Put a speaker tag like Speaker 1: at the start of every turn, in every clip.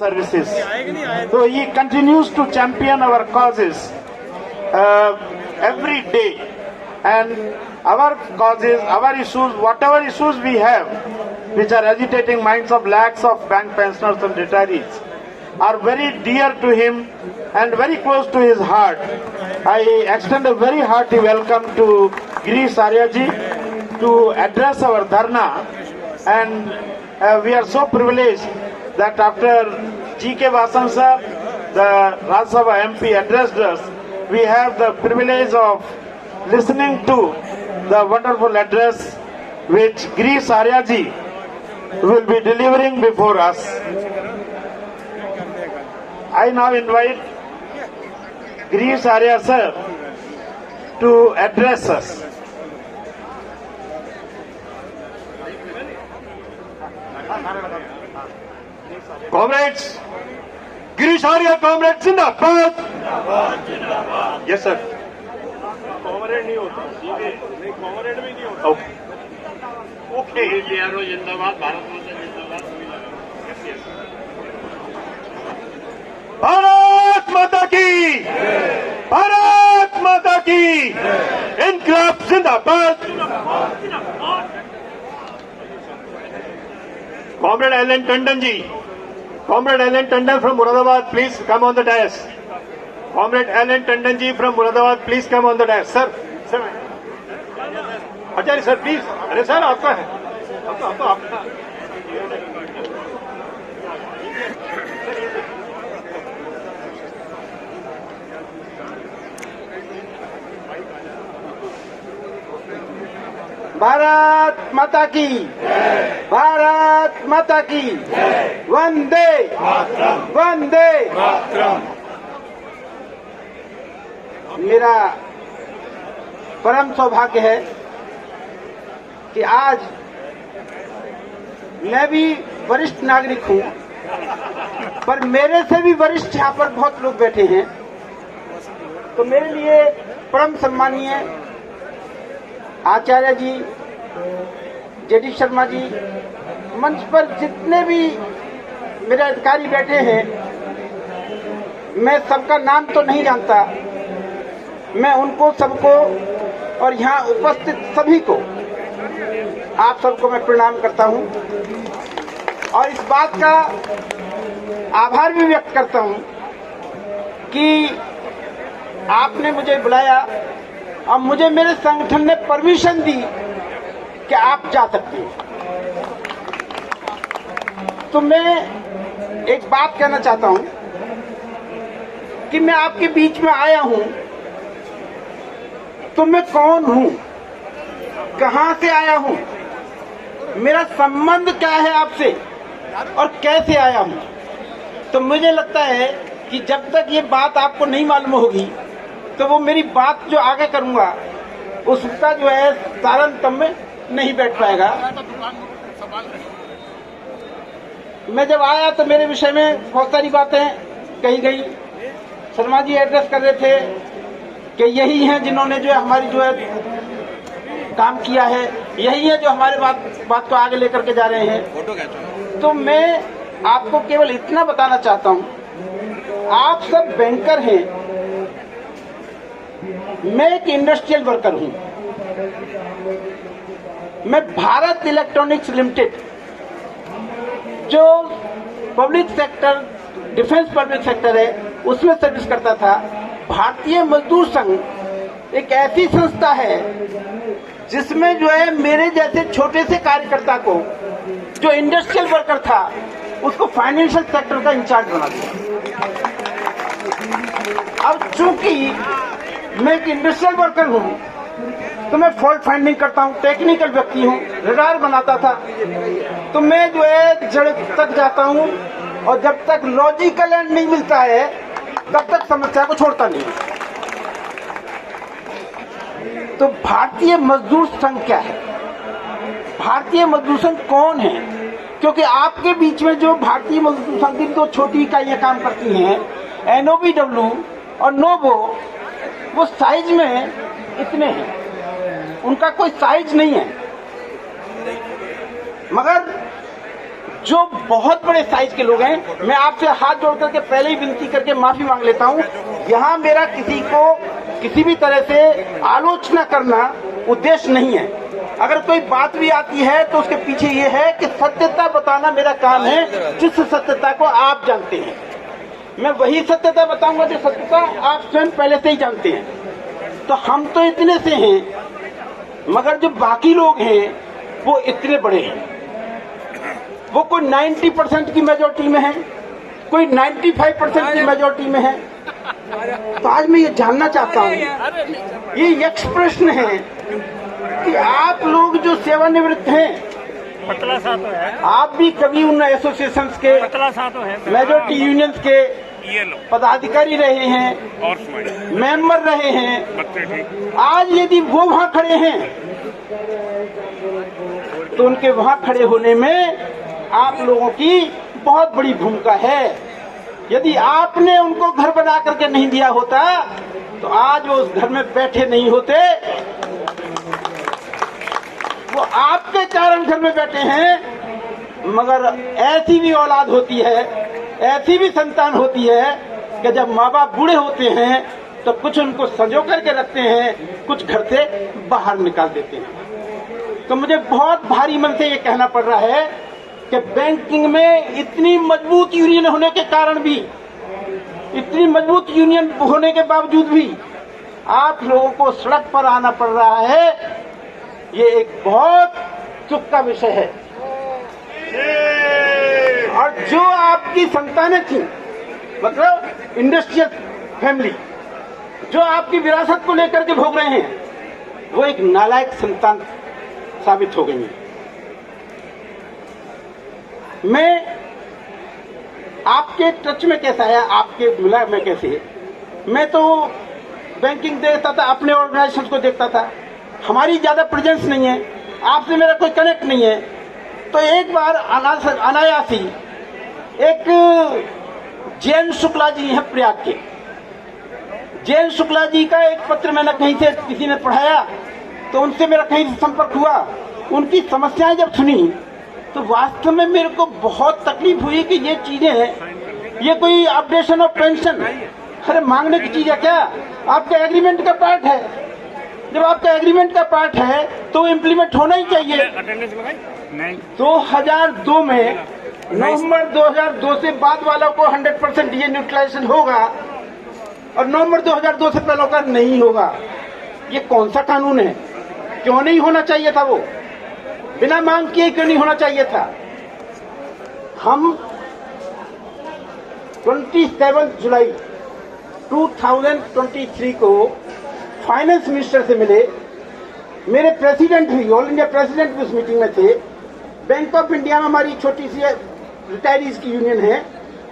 Speaker 1: services. So he continues to champion our causes every day, and our causes, our issues, whatever issues we have, which are agitating minds of lakhs of bank pensioners and retirees, are very dear to him and very close to his heart. I extend a very hearty welcome to Girish Aryaji to address our dharna, and we are so privileged that after G.K. Vasan sir, the Rajya Sabha MP, addressed us, we have the privilege of listening to the wonderful address which Girish Aryaji will be delivering before us. I now invite Girish Arya sir to address us.
Speaker 2: Comrades, Girish Arya comrades Zindabad. Yes sir.
Speaker 1: Comrade नहीं होता, ठीक है? नहीं, comrade भी नहीं होता.
Speaker 2: Okay.
Speaker 1: Okay. जिंदाबाद, भारत माता जिंदाबाद. Yes, yes.
Speaker 2: भारत माता की, भारत माता की, इनकलाब जिंदाबाद. Comrade Alan Tandon ji, Comrade Alan Tandon from Muradabad, please come on the dais. Comrade Alan Tandon ji from Muradabad, please come on the dais. Sir, sir. Acharya sir, please. अरे sir आपका है. आपका आपका.
Speaker 3: भारत माता की, भारत माता की, वंदे वंदे. मेरा परम सौभाग्य है कि आज मैं भी वरिष्ठ नागरिक हूं, पर मेरे से भी वरिष्ठ यहाँ पर बहुत लोग बैठे हैं, तो मेरे लिए परम सम्मानीय आचार्य जी, जेडी शर्मा जी, मंच पर जितने भी मेरे अधिकारी बैठे हैं, मैं सबका नाम तो नहीं जानता, मैं उनको सबको और यहाँ उपस्थित सभी को, आप सबको मैं प्रणाम करता हूँ और इस बात का आभार भी व्यक्त करता हूँ कि आपने मुझे बुलाया और मुझे मेरे संगठन ने परमिशन दी कि आप जा सकते हैं. तो मैं एक बात कहना चाहता हूं कि मैं आपके बीच में आया हूं, तो मैं कौन हूं, कहां से आया हूं, मेरा संबंध क्या है आपसे और कैसे आया हूं. तो मुझे लगता है कि जब तक ये बात आपको नहीं मालूम होगी, तो वो मेरी बात जो आगे करूंगा उसका जो है सारण तब में नहीं बैठ पाएगा. मैं जब आया तो मेरे विषय में बहुत सारी बातें कही गई. शर्मा जी एड्रेस कर रहे थे कि यही हैं जिन्होंने जो है हमारी जो है काम किया है, यही है जो हमारे बात को आगे लेकर के जा रहे हैं. तो मैं आपको केवल इतना बताना चाहता हूं, आप सब बैंकर हैं, मैं एक इंडस्ट्रियल वर्कर हूं. मैं भारत इलेक्ट्रॉनिक्स लिमिटेड, जो public sector, defence public sector है, उसमें सर्विस करता था. भारतीय मजदूर संघ एक ऐसी संस्था है जिसमें जो है मेरे जैसे छोटे से कार्यकर्ता को, जो इंडस्ट्रियल वर्कर था, उसको फाइनेंशियल सेक्टर का इंचार्ज बना दिया. अब चूंकि मैं एक इंडस्ट्रियल वर्कर हूं, तो मैं फॉल्ट फाइंडिंग करता हूं, टेक्निकल व्यक्ति हूं, रडार बनाता था. तो मैं जो है जड़ तक जाता हूं और जब तक लॉजिकल एंड नहीं मिलता है तब तक समस्या को छोड़ता नहीं. तो भारतीय मजदूर संघ क्या है, भारतीय मजदूर संघ कौन है? क्योंकि आपके बीच में जो भारतीय मजदूर संघ की दो छोटी इकाइयां काम करती हैं, NOBW और NOBO, वो साइज में इतने हैं, उनका कोई साइज नहीं है. मगर जो बहुत बड़े साइज के लोग हैं, मैं आपसे हाथ जोड़ करके पहले ही विनती करके माफी मांग लेता हूं। यहाँ मेरा किसी को किसी भी तरह से आलोचना करना उद्देश्य नहीं है। अगर कोई बात भी आती है तो उसके पीछे ये है कि सत्यता बताना मेरा काम है, जिस सत्यता को आप जानते हैं। मैं वही सत्यता बताऊंगा जो सत्यता आप स्वयं पहले से ही जानते हैं। तो हम तो इतने से हैं, मगर जो बाकी लोग हैं वो इतने बड़े हैं। वो कोई 90% की मेजोरिटी में है, कोई 95% की मेजोरिटी में है। तो आज मैं ये जानना चाहता हूँ, ये यक्ष प्रश्न है कि आप लोग जो सेवानिवृत्त हैं, आप भी कभी उन एसोसिएशंस के, मेजोरिटी यूनियंस के पदाधिकारी रहे हैं, मेंबर रहे हैं। आज यदि वो वहां खड़े हैं तो उनके वहां खड़े होने में आप लोगों की बहुत बड़ी भूमिका है। यदि आपने उनको घर बना करके नहीं दिया होता तो आज वो उस घर में बैठे नहीं होते। वो आपके कारण घर में बैठे हैं, मगर ऐसी भी औलाद होती है, ऐसी भी संतान होती है कि जब माँ बाप बूढ़े होते हैं तो कुछ उनको संजो करके रखते हैं, कुछ घर से बाहर निकाल देते हैं। तो मुझे बहुत भारी मन से ये कहना पड़ रहा है कि बैंकिंग में इतनी मजबूत यूनियन होने के कारण भी, इतनी मजबूत यूनियन होने के बावजूद भी आप लोगों को सड़क पर आना पड़ रहा है। ये एक बहुत दुख का विषय है। और जो आपकी संतानें थी, मतलब इंडस्ट्रियल फैमिली, जो आपकी विरासत को लेकर के भोग रहे हैं, वो एक नालायक संतान साबित हो गई है। मैं आपके टच में कैसा आया, आपके मिला मैं कैसे? मैं तो बैंकिंग देखता था, अपने ऑर्गेनाइजेशन को देखता था, हमारी ज्यादा प्रेजेंस नहीं है, आपसे मेरा कोई कनेक्ट नहीं है। तो एक बार अनायासी एक जैन शुक्ला जी हैं प्रयाग के, जैन शुक्ला जी का एक पत्र मैंने कहीं से किसी ने पढ़ाया, तो उनसे मेरा कहीं से संपर्क हुआ। उनकी समस्याएं जब सुनी तो वास्तव में मेरे को बहुत तकलीफ हुई कि ये चीजें, ये कोई अपडेशन ऑफ पेंशन, अरे मांगने की चीज है क्या? आपका एग्रीमेंट का पार्ट है। जब आपका एग्रीमेंट का पार्ट है तो इम्प्लीमेंट होना ही चाहिए। 2002 में, नवंबर 2002 से बाद वालों को 100% डीए न्यूट्रलाइजेशन होगा और नवंबर 2002 से पहले का नहीं होगा। ये कौन सा कानून है? क्यों नहीं होना चाहिए था? वो बिना मांग किए क्यों नहीं होना चाहिए था? हम 27 जुलाई 2023 को फाइनेंस मिनिस्टर से मिले। मेरे प्रेसिडेंट भी, ऑल इंडिया प्रेसिडेंट भी उस मीटिंग में थे। बैंक ऑफ इंडिया में हमारी छोटी सी रिटायरीज की यूनियन है,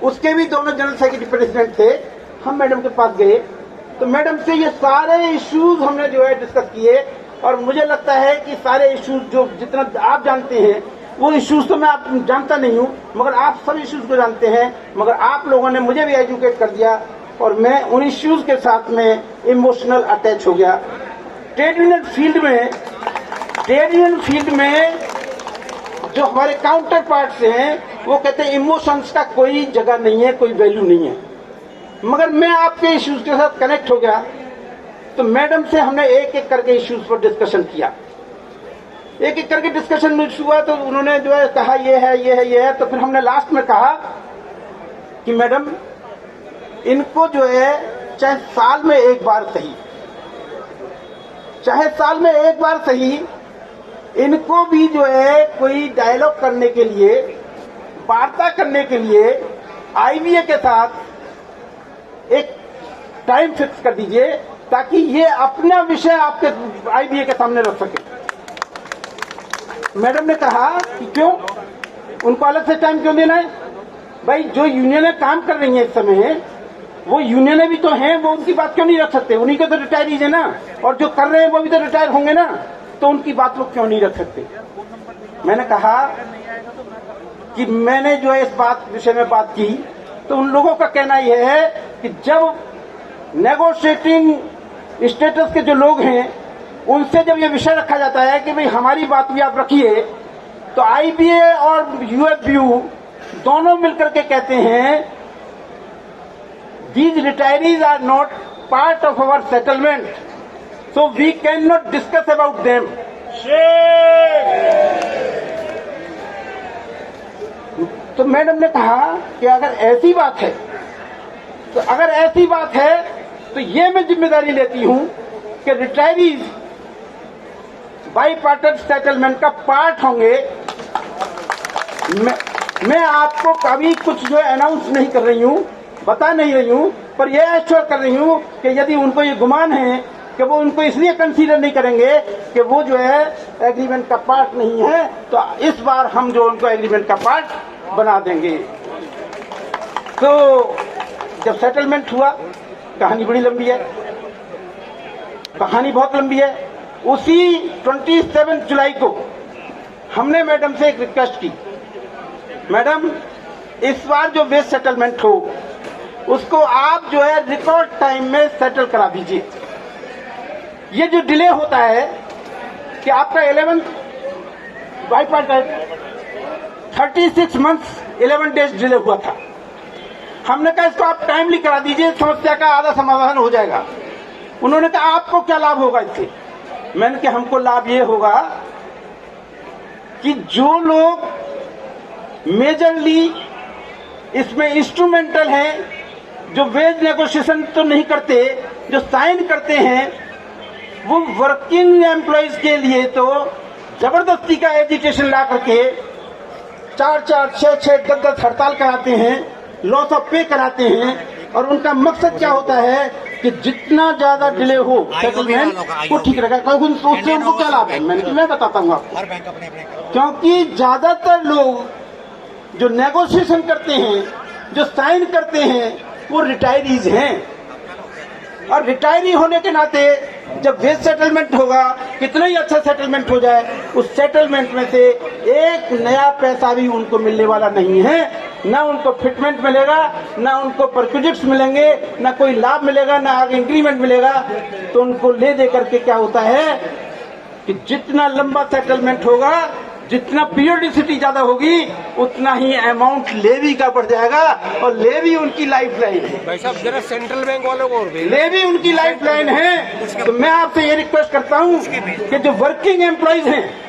Speaker 3: उसके भी दोनों जनरल सेक्रेटरी प्रेसिडेंट थे। हम मैडम के पास गए तो मैडम से ये सारे इश्यूज हमने जो है डिस्कस किए, और मुझे लगता है कि सारे इश्यूज जो जितना आप जानते हैं वो इश्यूज तो मैं आप जानता नहीं हूँ, मगर आप सब इश्यूज को जानते हैं। मगर आप लोगों ने मुझे भी एजुकेट कर दिया और मैं उन इश्यूज के साथ में इमोशनल अटैच हो गया। ट्रेड यूनियन फील्ड में जो हमारे काउंटर पार्ट्स हैं वो कहते हैं इमोशंस का कोई जगह नहीं है, कोई वैल्यू नहीं है। मगर मैं आपके इश्यूज के साथ कनेक्ट हो गया तो मैडम से हमने एक एक करके इश्यूज पर डिस्कशन किया। एक एक करके डिस्कशन हुआ तो उन्होंने जो है कहा ये है, ये है, ये है। तो फिर हमने लास्ट में कहा कि मैडम इनको जो है चाहे साल में एक बार सही, चाहे साल में एक बार सही, इनको भी जो है कोई डायलॉग करने के लिए, वार्ता करने के लिए आईबीए के साथ एक टाइम फिक्स कर दीजिए ताकि ये अपना विषय आपके आईबीए के सामने रख सके। मैडम ने कहा कि क्यों, उनको अलग से टाइम क्यों देना है? भाई जो यूनियनें काम कर रही हैं इस समय, वो यूनियनें भी तो हैं, वो उनकी बात क्यों नहीं रख सकते? उन्हीं के तो रिटायरीज है ना, और जो कर रहे हैं वो भी तो रिटायर होंगे ना, तो उनकी बात वो क्यों नहीं रख सकते? मैंने कहा कि मैंने जो है इस बात विषय में बात की तो उन लोगों का कहना यह है कि जब नेगोशिएटिंग स्टेटस के जो लोग हैं उनसे जब ये विषय रखा जाता है कि भाई हमारी बात भी आप रखिए, तो आईबीए और यूएफबीयू दोनों मिलकर के कहते हैं these retirees are not part of our settlement, so we cannot discuss about them. तो मैडम ने कहा कि अगर ऐसी बात है तो ये मैं जिम्मेदारी लेती हूं कि रिटायरीज बाई पार्टनर सेटलमेंट का पार्ट होंगे। मैं आपको कभी कुछ जो अनाउंस नहीं कर रही हूं, बता नहीं रही हूं, पर यह एश्योर कर रही हूं कि यदि उनको ये गुमान है कि वो उनको इसलिए कंसीडर नहीं करेंगे कि वो जो है एग्रीमेंट का पार्ट नहीं है, तो इस बार हम जो उनको एग्रीमेंट का पार्ट बना देंगे। तो जब सेटलमेंट हुआ, कहानी बड़ी लंबी है, कहानी बहुत लंबी है। उसी 27 जुलाई को हमने मैडम से एक रिक्वेस्ट की, मैडम इस बार जो वेस्ट सेटलमेंट हो उसको आप जो है रिकॉर्ड टाइम में सेटल करा दीजिए। ये जो डिले होता है कि आपका 11 by part 36 months 11 days delay हुआ था। हमने कहा इसको आप टाइमली करा दीजिए, समस्या का आधा समाधान हो जाएगा। उन्होंने कहा आपको क्या लाभ होगा इससे? मैंने कहा हमको लाभ ये होगा कि जो लोग मेजरली इसमें इंस्ट्रूमेंटल हैं, जो वेज नेगोशिएशन तो नहीं करते, जो साइन करते हैं, वो वर्किंग एम्प्लॉयज के लिए तो जबरदस्ती का एजिटेशन ला करके 4-4, 6-6, 10-10 हड़ताल कराते हैं, लॉस ऑफ पे कराते हैं। और उनका मकसद क्या होता है कि जितना ज्यादा डिले हो सेटलमेंट वो ठीक रहेगा। उससे उनको क्या लाभ है मैं बताता हूँ आपको। क्योंकि ज्यादातर लोग जो नेगोशिएशन करते हैं, जो साइन करते हैं, वो रिटायरीज हैं। और रिटायरी होने के नाते जब वेज सेटलमेंट होगा, कितना ही अच्छा सेटलमेंट हो जाए, उस सेटलमेंट में से एक नया पैसा भी उनको मिलने वाला नहीं है। ना उनको फिटमेंट मिलेगा, ना उनको परक्विजिट्स मिलेंगे, ना कोई लाभ मिलेगा, ना आगे इंक्रीमेंट मिलेगा। तो उनको ले दे करके क्या होता है कि जितना लंबा सेटलमेंट होगा, जितना पीरियडिसिटी ज्यादा होगी, उतना ही अमाउंट लेवी का बढ़ जाएगा। और लेवी उनकी लाइफ लाइन है
Speaker 4: भाई साहब, जरा सेंट्रल बैंक वालों को और भी
Speaker 3: लेवी उनकी लाइफ लाइन है। तो मैं आपसे ये रिक्वेस्ट करता हूँ कि जो वर्किंग एम्प्लॉयज हैं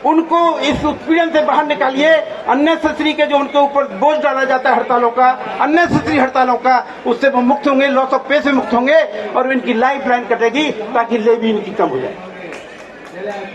Speaker 3: उनको इस उत्पीड़न से बाहर निकालिए। अननेसेसरी के जो उनके ऊपर बोझ डाला जाता है हड़तालों का, अननेसेसरी हड़तालों का, उससे वो मुक्त होंगे, लॉस ऑफ पे से मुक्त होंगे और इनकी लाइफ लाइन कटेगी ताकि लेवी इनकी कम हो जाए।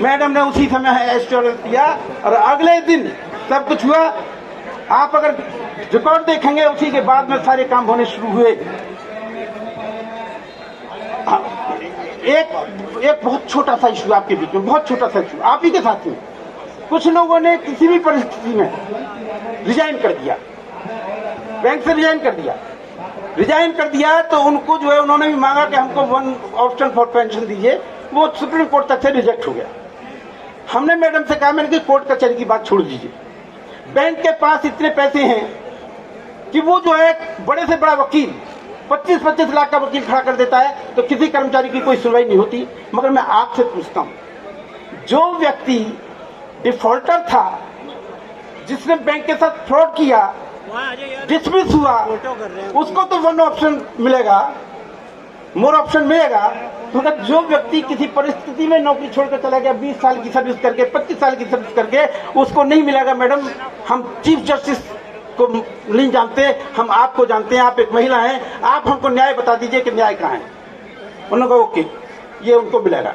Speaker 3: मैडम ने उसी समय एश्योरेंस दिया और अगले दिन सब कुछ हुआ। आप अगर रिकॉर्ड देखेंगे, उसी के बाद में सारे काम होने शुरू हुए। एक बहुत छोटा सा इशू आपके बीच में, बहुत छोटा सा इशू आप ही के साथ में, कुछ लोगों ने किसी भी परिस्थिति में रिजाइन कर दिया, बैंक से रिजाइन कर दिया। तो उनको जो है उन्होंने भी मांगा कि हमको 1 ऑप्शन फॉर पेंशन दीजिए, वो सुप्रीम कोर्ट तक से रिजेक्ट हो गया। हमने मैडम से कहा, मैंने कि कोर्ट कचहरी की बात छोड़ दीजिए, बैंक के पास इतने पैसे हैं कि वो जो है बड़े से बड़ा वकील 25-25 लाख का वकील खड़ा कर देता है, तो किसी कर्मचारी की कोई सुनवाई नहीं होती। मगर मैं आपसे पूछता हूं, जो व्यक्ति डिफॉल्टर था, जिसने बैंक के साथ फ्रॉड किया, डिसमिस हुआ, उसको तो 1 ऑप्शन मिलेगा, मोर ऑप्शन मिलेगा। मगर जो व्यक्ति किसी परिस्थिति में नौकरी छोड़कर चला गया, 20 साल की सर्विस करके, 25 साल की सर्विस करके, उसको नहीं मिलेगा। मैडम, हम चीफ जस्टिस को नहीं जानते, हम आपको जानते हैं, आप एक महिला हैं, आप हमको न्याय बता दीजिए कि न्याय कहाँ है। उन्होंने कहा ओके, ये उनको मिलेगा।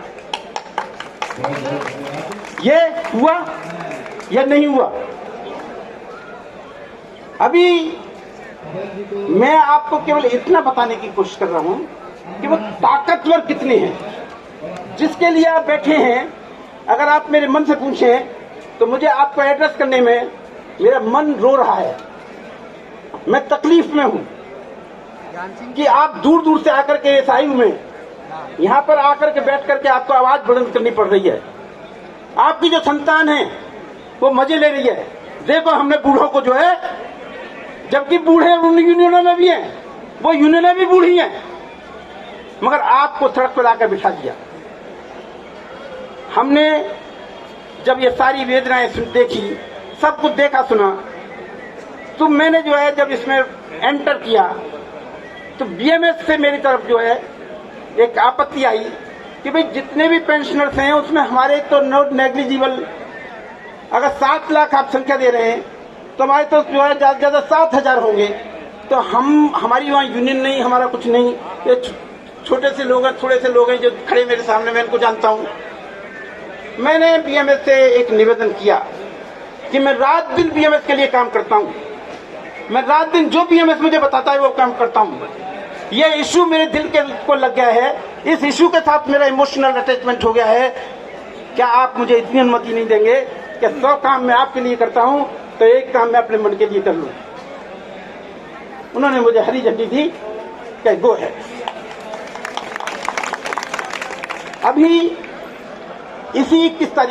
Speaker 3: ये हुआ या नहीं हुआ? अभी मैं आपको केवल इतना बताने की कोशिश कर रहा हूं कि वो ताकतवर कितने हैं जिसके लिए आप बैठे हैं। अगर आप मेरे मन से पूछें तो मुझे आपको एड्रेस करने में मेरा मन रो रहा है, मैं तकलीफ में हूं कि आप दूर दूर से आकर के इस आयु में यहां पर आकर के बैठ करके आपको आवाज बुलंद करनी पड़ रही है। आपकी जो संतान है वो मजे ले रही है। देखो, हमने बूढ़ों को जो है, जबकि बूढ़े उन यूनियनों में भी हैं, वो यूनियनें भी बूढ़ी हैं, मगर आपको सड़क पर लाकर बिठा दिया। हमने जब ये सारी वेदनाएं देखी, सब कुछ देखा सुना, तो मैंने जो है जब इसमें एंटर किया तो बीएमएस से मेरी तरफ जो है एक आपत्ति आई कि भाई जितने भी पेंशनर्स हैं उसमें हमारे तो नॉट नेग्लिजिबल, अगर 7 लाख आप संख्या दे रहे हैं तो हमारे तो जो है ज्यादा से ज्यादा 7,000 होंगे। तो हमारी वहाँ यूनियन नहीं, हमारा कुछ नहीं, ये छोटे से लोग हैं, थोड़े से लोग हैं जो खड़े मेरे सामने, मैं इनको जानता हूँ। मैंने बीएमएस से एक निवेदन किया कि मैं रात दिन बीएमएस के लिए काम करता हूँ, मैं रात दिन जो बीएमएस मुझे बताता है वो काम करता हूँ। ये इशू मेरे दिल के को लग गया है, इस इशू के साथ मेरा इमोशनल अटैचमेंट हो गया है। क्या आप मुझे इतनी अनुमति नहीं देंगे कि 100 काम मैं आपके लिए करता हूँ तो एक काम मैं अपने मन के लिए कर लूँ? उन्होंने मुझे हरी झंडी दी कि गो है। अभी इसी 21 तारीख